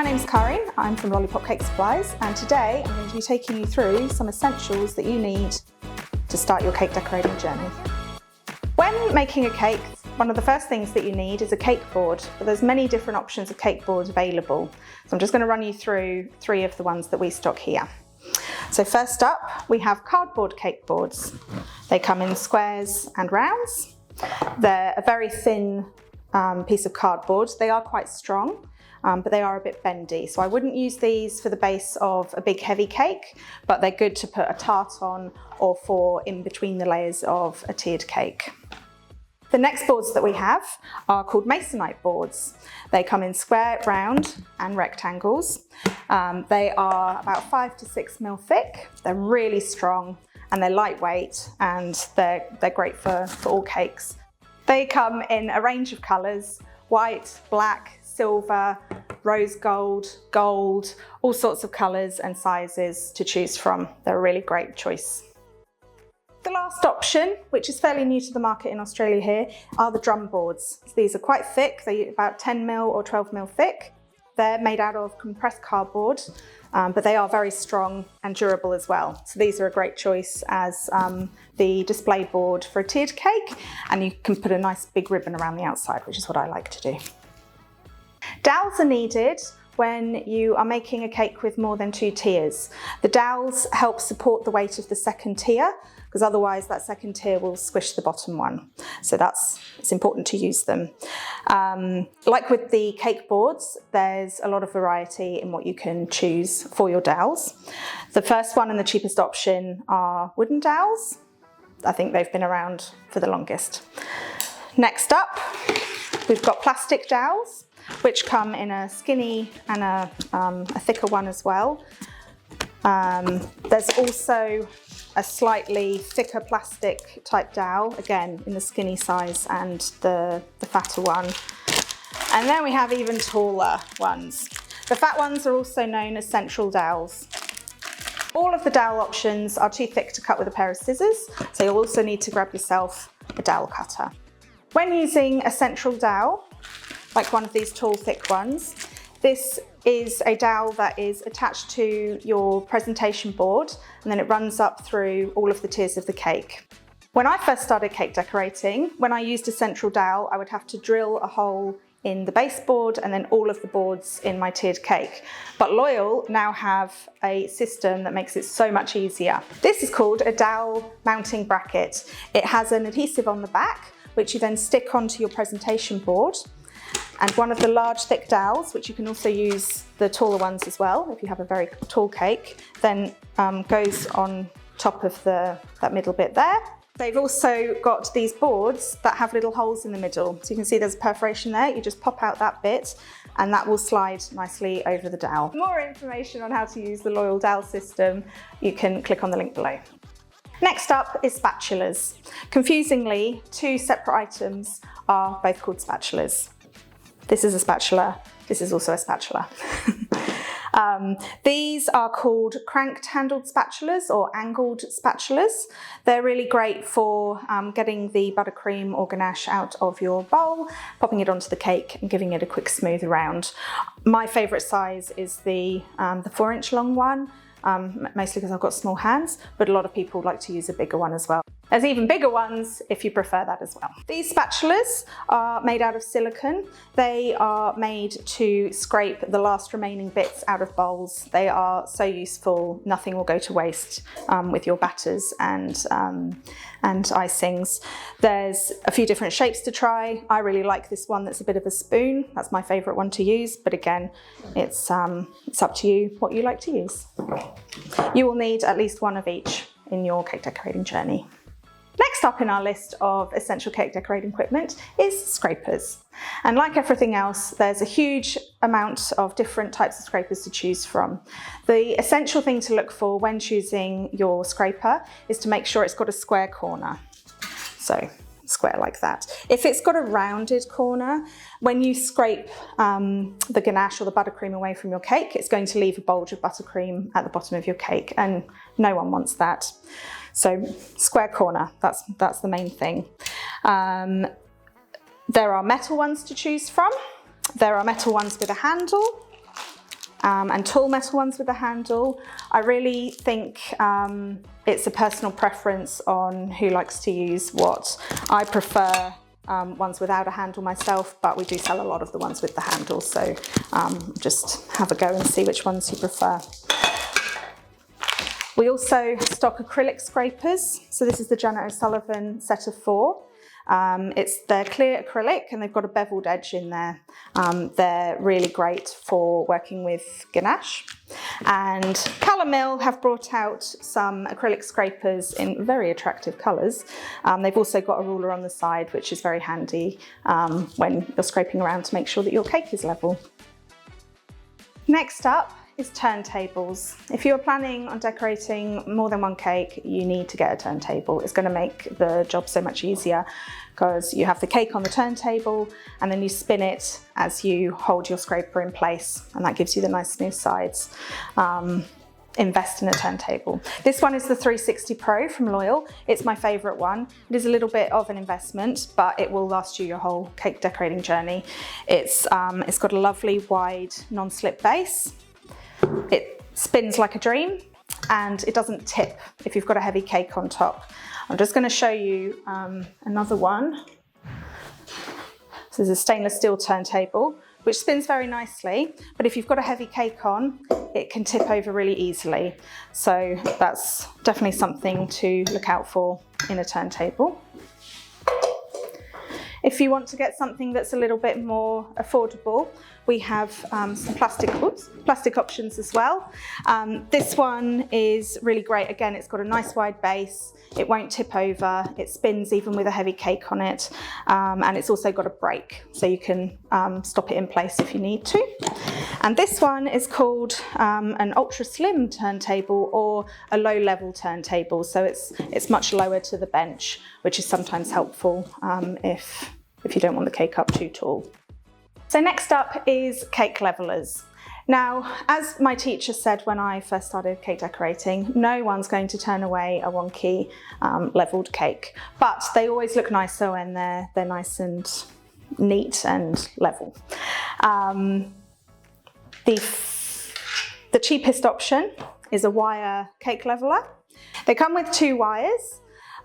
My name's Karin, I'm from Lollipop Cake Supplies, and today I'm going to be taking you through some essentials that you need to start your cake decorating journey. When making a cake, one of the first things that you need is a cake board, but there's many different options of cake boards available. So I'm just going to run you through 3 of the ones that we stock here. So first up, we have cardboard cake boards. They come in squares and rounds. They're a very thin piece of cardboard. They are quite strong, but they are a bit bendy. So I wouldn't use these for the base of a big heavy cake, but they're good to put a tart on or for in between the layers of a tiered cake. The next boards that we have are called masonite boards. They come in square, round and rectangles. They are about 5 to 6 mil thick. They're really strong and they're lightweight, and they're great for all cakes. They come in a range of colours: white, black, silver, rose gold, gold, all sorts of colours and sizes to choose from. They're a really great choice. The last option, which is fairly new to the market in Australia here, are the drum boards. These are quite thick, they're about 10 mil or 12 mil thick. They're made out of compressed cardboard, but they are very strong and durable as well. So these are a great choice as the display board for a tiered cake, and you can put a nice big ribbon around the outside, which is what I like to do. Dowels are needed when you are making a cake with more than 2 tiers. The dowels help support the weight of the second tier, because otherwise that second tier will squish the bottom one. So it's important to use them. Like with the cake boards, there's a lot of variety in what you can choose for your dowels. The first one and the cheapest option are wooden dowels. I think they've been around for the longest. Next up, we've got plastic dowels, which come in a skinny and a thicker one as well. There's also a slightly thicker plastic type dowel, again in the skinny size and the fatter one. And then we have even taller ones. The fat ones are also known as central dowels. All of the dowel options are too thick to cut with a pair of scissors, so you'll also need to grab yourself a dowel cutter. When using a central dowel, like one of these tall, thick ones, this is a dowel that is attached to your presentation board, and then it runs up through all of the tiers of the cake. When I first started cake decorating, when I used a central dowel, I would have to drill a hole in the baseboard and then all of the boards in my tiered cake. But Loyal now have a system that makes it so much easier. This is called a dowel mounting bracket. It has an adhesive on the back, which you then stick onto your presentation board. And one of the large thick dowels, which you can also use the taller ones as well if you have a very tall cake, then goes on top of that middle bit there. They've also got these boards that have little holes in the middle. So you can see there's a perforation there. You just pop out that bit and that will slide nicely over the dowel. For more information on how to use the Loyal dowel system, you can click on the link below. Next up is spatulas. Confusingly, 2 separate items are both called spatulas. This is a spatula, this is also a spatula. These are called cranked handled spatulas or angled spatulas. They're really great for getting the buttercream or ganache out of your bowl, popping it onto the cake and giving it a quick smooth around. My favourite size is the 4-inch long one, mostly because I've got small hands, but a lot of people like to use a bigger one as well. There's even bigger ones if you prefer that as well. These spatulas are made out of silicone. They are made to scrape the last remaining bits out of bowls. They are so useful, nothing will go to waste with your batters and icings. There's a few different shapes to try. I really like this one that's a bit of a spoon. That's my favourite one to use, but again, it's up to you what you like to use. You will need at least one of each in your cake decorating journey. Next up in our list of essential cake decorating equipment is scrapers. And like everything else, there's a huge amount of different types of scrapers to choose from. The essential thing to look for when choosing your scraper is to make sure it's got a square corner. So square like that. If it's got a rounded corner, when you scrape the ganache or the buttercream away from your cake, it's going to leave a bulge of buttercream at the bottom of your cake, and no one wants that. So square corner, that's the main thing. There are metal ones to choose from. There are metal ones with a handle, and tall metal ones with a handle. I really think it's a personal preference on who likes to use what. I prefer ones without a handle myself, but we do sell a lot of the ones with the handle, so just have a go and see which ones you prefer. We also stock acrylic scrapers. So this is the Janet O'Sullivan set of 4. They're clear acrylic and they've got a beveled edge in there. They're really great for working with ganache. And Callum Mill have brought out some acrylic scrapers in very attractive colours. They've also got a ruler on the side, which is very handy when you're scraping around to make sure that your cake is level. Next up is turntables. If you're planning on decorating more than one cake, you need to get a turntable. It's going to make the job so much easier because you have the cake on the turntable and then you spin it as you hold your scraper in place, and that gives you the nice smooth sides. Invest in a turntable. This one is the 360 Pro from Loyal. It's my favourite one. It is a little bit of an investment, but it will last you your whole cake decorating journey. It's got a lovely wide non-slip base. It spins like a dream and it doesn't tip if you've got a heavy cake on top. I'm just going to show you another one. This is a stainless steel turntable which spins very nicely, but if you've got a heavy cake on, it can tip over really easily. So that's definitely something to look out for in a turntable. If you want to get something that's a little bit more affordable, we have some plastic options as well. This one is really great. Again, it's got a nice wide base. It won't tip over. It spins even with a heavy cake on it. And it's also got a brake, so you can stop it in place if you need to. And this one is called an ultra slim turntable or a low level turntable. So it's much lower to the bench, which is sometimes helpful if you don't want the cake up too tall. So next up is cake levelers. Now, as my teacher said when I first started cake decorating, no one's going to turn away a wonky leveled cake, but they always look nicer when they're nice and neat and level. The cheapest option is a wire cake leveler. They come with 2 wires.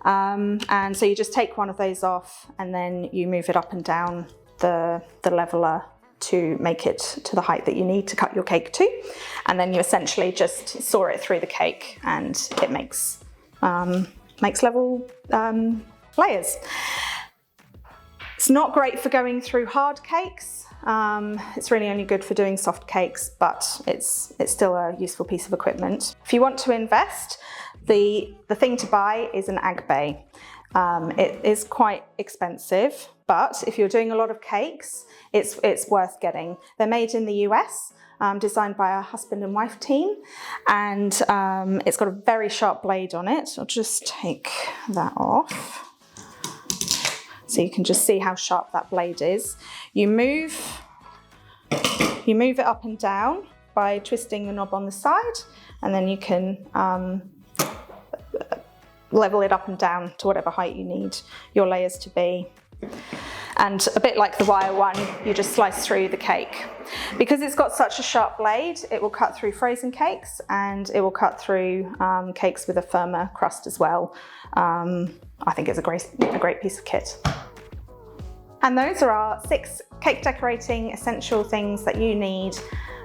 And so you just take one of those off and then you move it up and down the leveler to make it to the height that you need to cut your cake to. And then you essentially just saw it through the cake and it makes level layers. It's not great for going through hard cakes. It's really only good for doing soft cakes, but it's still a useful piece of equipment. If you want to invest, the thing to buy is an agbe. It is quite expensive, but if you're doing a lot of cakes, it's worth getting. They're made in the US, designed by a husband and wife team, and it's got a very sharp blade on it. I'll just take that off so you can just see how sharp that blade is. You move it up and down by twisting the knob on the side, and then you can level it up and down to whatever height you need your layers to be. And a bit like the wire one, you just slice through the cake. Because it's got such a sharp blade, it will cut through frozen cakes and it will cut through cakes with a firmer crust as well. I think it's a great piece of kit. And those are our 6 cake decorating essential things that you need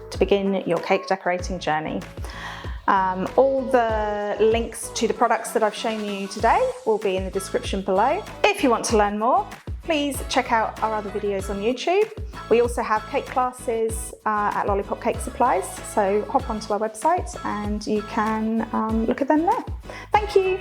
to begin your cake decorating journey. All the links to the products that I've shown you today will be in the description below. If you want to learn more, please check out our other videos on YouTube. We also have cake classes at Lollipop Cake Supplies, so hop onto our website and you can look at them there. Thank you.